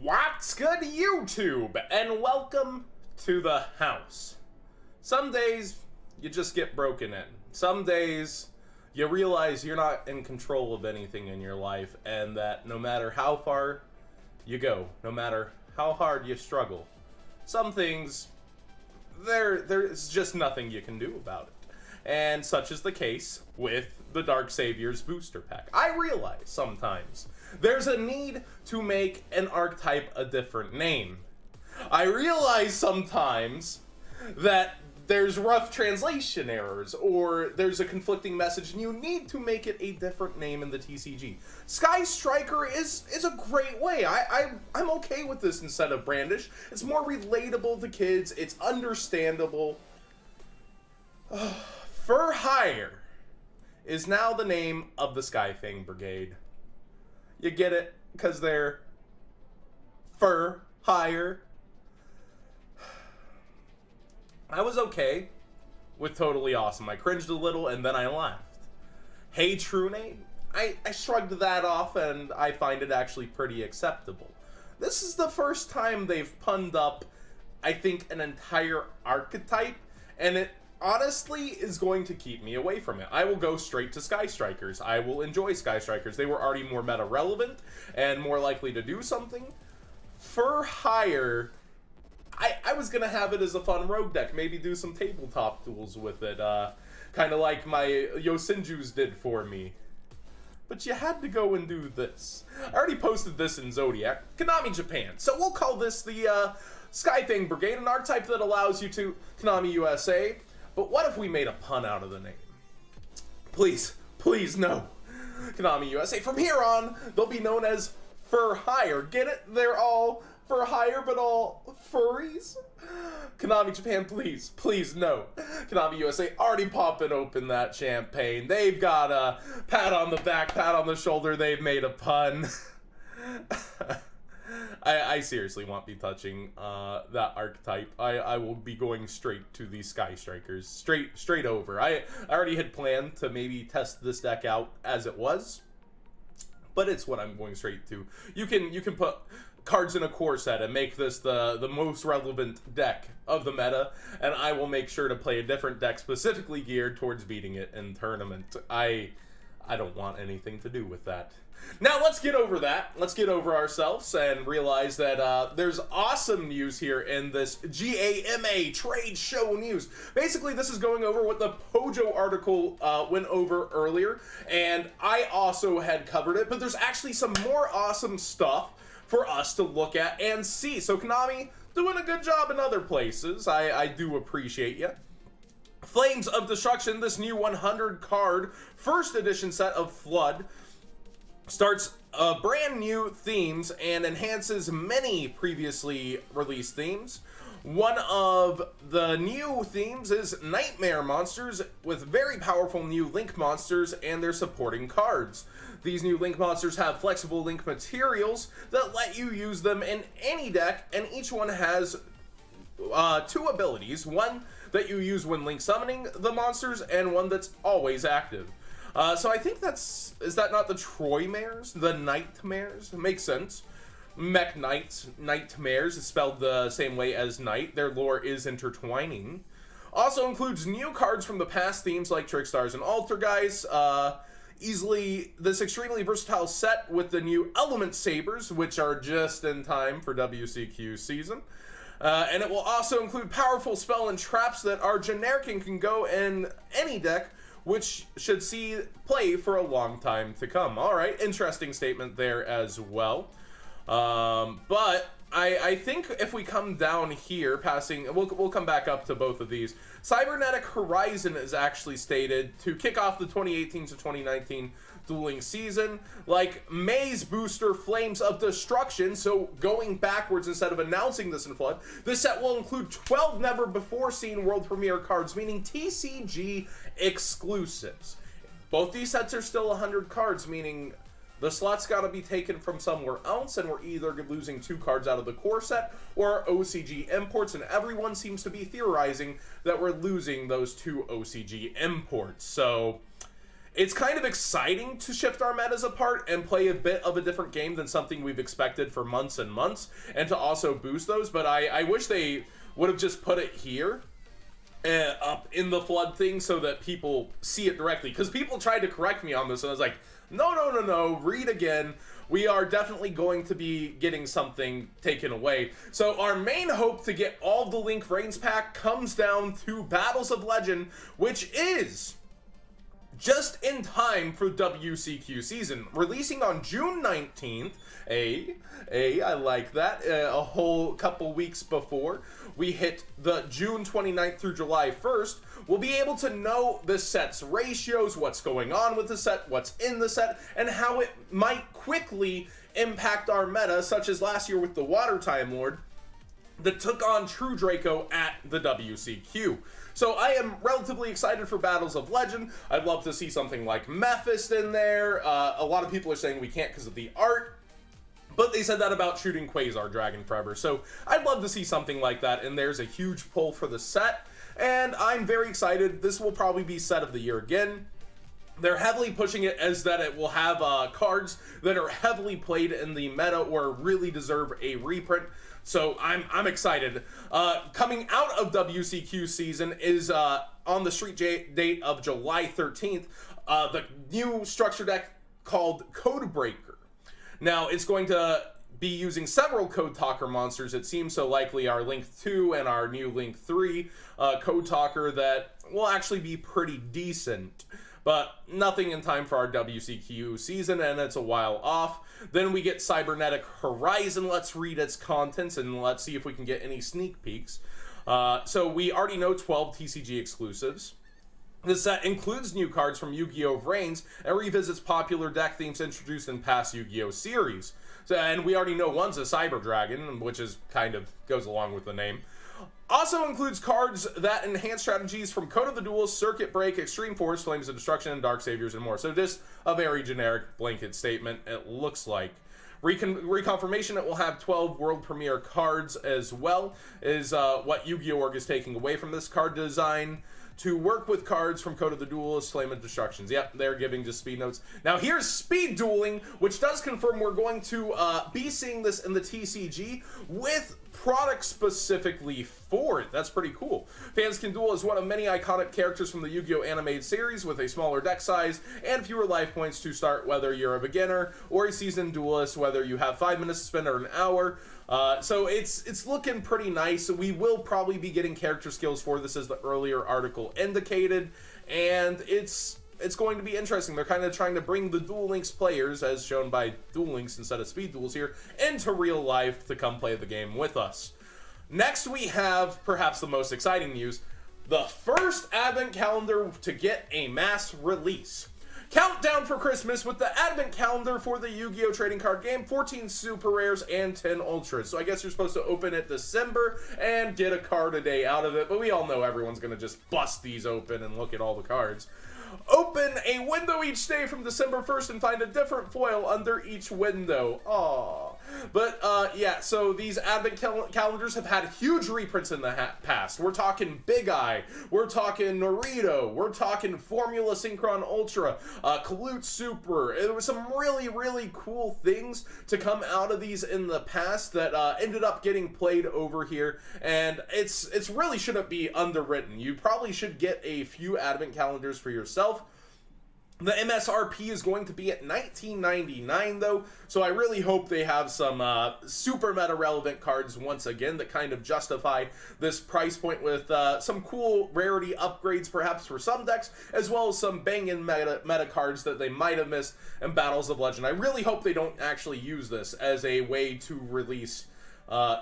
What's good, YouTube? And welcome to the house. Some days, you just get broken in. Some days, you realize you're not in control of anything in your life, and that no matter how far you go, no matter how hard you struggle, some things, there's just nothing you can do about it. And such is the case with the Dark Saviors booster pack. I realize sometimes there's a need to make an archetype a different name. I realize sometimes that there's rough translation errors, or there's a conflicting message, and you need to make it a different name in the TCG. Sky Striker is a great way. I'm okay with this instead of Brandish. It's more relatable to kids. It's understandable. For Hire is now the name of the Skyfang Brigade. You get it? Because they're for hire. I was okay with Totally Awesome. I cringed a little and then I laughed. Hey Trune, I shrugged that off and I find it actually pretty acceptable. This is the first time they've punned up, I think, an entire archetype, and it honestly is going to keep me away from it. I will go straight to Sky Strikers. I will enjoy Sky Strikers. They were already more meta relevant and more likely to do something. For Hire, I was gonna have it as a fun rogue deck, maybe do some tabletop duels with it, kind of like my Yosinjus did for me. But you had to go and do this. I already posted this in Zodiac, Konami Japan, so we'll call this the Skyfang Brigade, an archetype that allows you to Konami USA. But what if we made a pun out of the name? Please, please, no. Konami USA. From here on, they'll be known as For Hire. Get it? They're all for hire, but all furries? Konami Japan, please, please, no. Konami USA already popping open that champagne. They've got a pat on the back, pat on the shoulder. They've made a pun. I seriously won't be touching that archetype. I will be going straight to the Sky Strikers. Straight over. I already had planned to maybe test this deck out as it was, but it's what I'm going straight to. You can put cards in a core set and make this the most relevant deck of the meta, and I will make sure to play a different deck specifically geared towards beating it in tournament. I don't want anything to do with that. Now let's get over that. Let's get over ourselves and realize that there's awesome news here in this GAMA trade show news. Basically, this is going over what the Pojo article went over earlier, and I also had covered it, but there's actually some more awesome stuff for us to look at and see. So Konami doing a good job in other places. I do appreciate you. Flames of Destruction, this new 100 card first edition set of Flood, starts brand new themes and enhances many previously released themes. One of the new themes is Nightmare Monsters with very powerful new Link monsters and their supporting cards. These new Link monsters have flexible Link materials that let you use them in any deck, and each one has two abilities. One that you use when Link summoning the monsters, and one that's always active. So I think is that not the Troy Mares? The Nightmares? Makes sense. Mech Knights, Nightmares is spelled the same way as Night. Their lore is intertwining. Also includes new cards from the past themes like Trickstars and Altergeist. This extremely versatile set with the new Element Sabers, which are just in time for WCQ season. And it will also include powerful spell and traps that are generic and can go in any deck, which should see play for a long time to come. Alright, interesting statement there as well. But I think if we come down here, we'll come back up to both of these. Cybernetic Horizon is actually stated to kick off the 2018 to 2019 dueling season, like May's booster Flames of Destruction. So going backwards instead of announcing this in Flood, this set will include 12 never before seen world premiere cards, meaning TCG Exclusives. Both these sets are still 100 cards, meaning the slot's got to be taken from somewhere else, and we're either losing 2 cards out of the core set or OCG imports, and everyone seems to be theorizing that we're losing those 2 OCG imports. So it's kind of exciting to shift our metas apart and play a bit of a different game than something we've expected for months and months, and to also boost those. But I wish they would have just put it here up in the flood thing so that people see it directly, because people tried to correct me on this and I was like, no, read again. We are definitely going to be getting something taken away. So our main hope to get all the Link Reigns pack comes down to Battles of Legend, which is just in time for WCQ season, releasing on June 19th. I like that. A whole couple weeks before we hit the June 29th through July 1st, we'll be able to know the set's ratios, what's going on with the set, what's in the set, and how it might quickly impact our meta, such as last year with the Water Time Lord that took on True Draco at the WCQ. So I am relatively excited for Battles of Legend. I'd love to see something like Mephist in there. A lot of people are saying we can't because of the art, but they said that about shooting Quasar Dragon forever. So I'd love to see something like that, and there's a huge pull for the set, and I'm very excited. This will probably be set of the year again. They're heavily pushing it as that it will have cards that are heavily played in the meta or really deserve a reprint. So I'm excited. Coming out of WCQ season is on the street date of July 13th, the new structure deck called Codebreaker. Now, it's going to be using several Code Talker monsters. It seems so likely our Link 2 and our new Link 3 Code Talker that will actually be pretty decent. But nothing in time for our WCQ season, and it's a while off. Then we get Cybernetic Horizon. Let's read its contents, and let's see if we can get any sneak peeks. So we already know 12 Tcg exclusives. This set includes new cards from Yu-Gi-Oh! Reigns and revisits popular deck themes introduced in past Yu-Gi-Oh! Series. So, and we already know one's a Cyber Dragon, which is kind of goes along with the name. Also includes cards that enhance strategies from Code of the Duelist, Circuit Break, Extreme Force, Flames of Destruction, and Dark Saviors, and more. So just a very generic blanket statement, it looks like. Reconfirmation, it will have 12 world premiere cards as well, is what Yu-Gi-Oh! Org is taking away from this card design to work with cards from Code of the Duelist, Flame of Destructions. Yep, they're giving just speed notes. Now here's Speed Dueling, which does confirm we're going to be seeing this in the TCG with products specifically for it. That's pretty cool. Fans can duel as one of many iconic characters from the Yu-Gi-Oh! Animated series with a smaller deck size and fewer life points to start, whether you're a beginner or a seasoned duelist, whether you have 5 minutes to spend or an hour. So it's looking pretty nice. We will probably be getting character skills for this, as the earlier article indicated, and it's going to be interesting. They're kind of trying to bring the Duel Links players, as shown by Duel Links instead of Speed Duels here, into real life to come play the game with us. Next, we have perhaps the most exciting news: the first Advent calendar to get a mass release. Countdown for Christmas with the Advent calendar for the Yu-Gi-Oh! Trading card game, 14 super rares and 10 ultras. So I guess you're supposed to open it December and get a card a day out of it, but we all know everyone's going to just bust these open and look at all the cards. Open a window each day from December 1st and find a different foil under each window. Aww. But, yeah, so these Advent calendars have had huge reprints in the past. We're talking Big Eye, we're talking Naruto, we're talking Formula Synchron Ultra, Kalut Super. There was some really, really cool things to come out of these in the past that ended up getting played over here, and it's really shouldn't be underwritten. You probably should get a few Advent calendars for yourself. The MSRP is going to be at $19.99 though, so I really hope they have some super meta relevant cards once again that kind of justify this price point with some cool rarity upgrades perhaps for some decks, as well as some banging meta cards that they might have missed in Battles of Legend. I really hope they don't actually use this as a way to release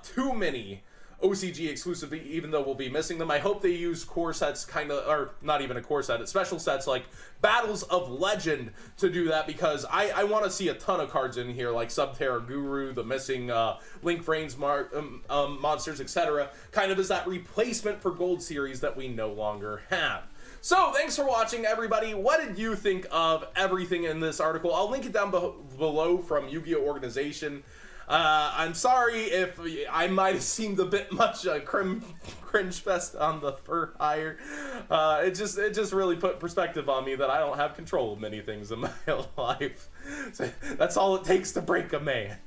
too many OCG exclusive, even though we'll be missing them. I hope they use core sets, or not even a core set, it's special sets like Battles of Legend to do that, because I want to see a ton of cards in here, like Subterra Guru, the missing Link Reigns monsters, etc., kind of as that replacement for Gold Series that we no longer have. So, thanks for watching, everybody. What did you think of everything in this article? I'll link it down below from Yu-Gi-Oh! Organization. I'm sorry if I might have seemed a bit much cringe fest on the for hire. It just really put perspective on me that I don't have control of many things in my life. So that's all it takes to break a man.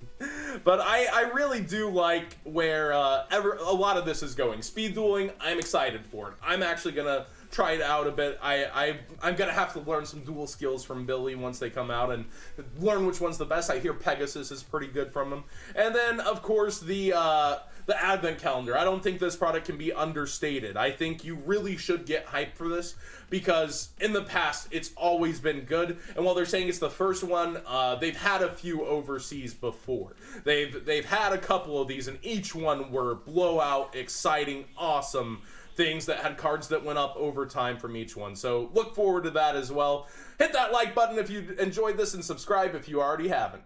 But I really do like where a lot of this is going. Speed dueling, I'm excited for it. I'm actually gonna try it out a bit. I'm gonna have to learn some duel skills from Billy once they come out and learn which one's the best. I hear Pegasus is pretty good from him. And then of course the Advent calendar. I don't think this product can be understated. I think you really should get hyped for this because in the past it's always been good. And while they're saying it's the first one, they've had a few overseas before. They've had a couple of these, and each one were blowout, exciting, awesome things that had cards that went up over time from each one. So look forward to that as well. Hit that like button if you enjoyed this and subscribe if you already haven't.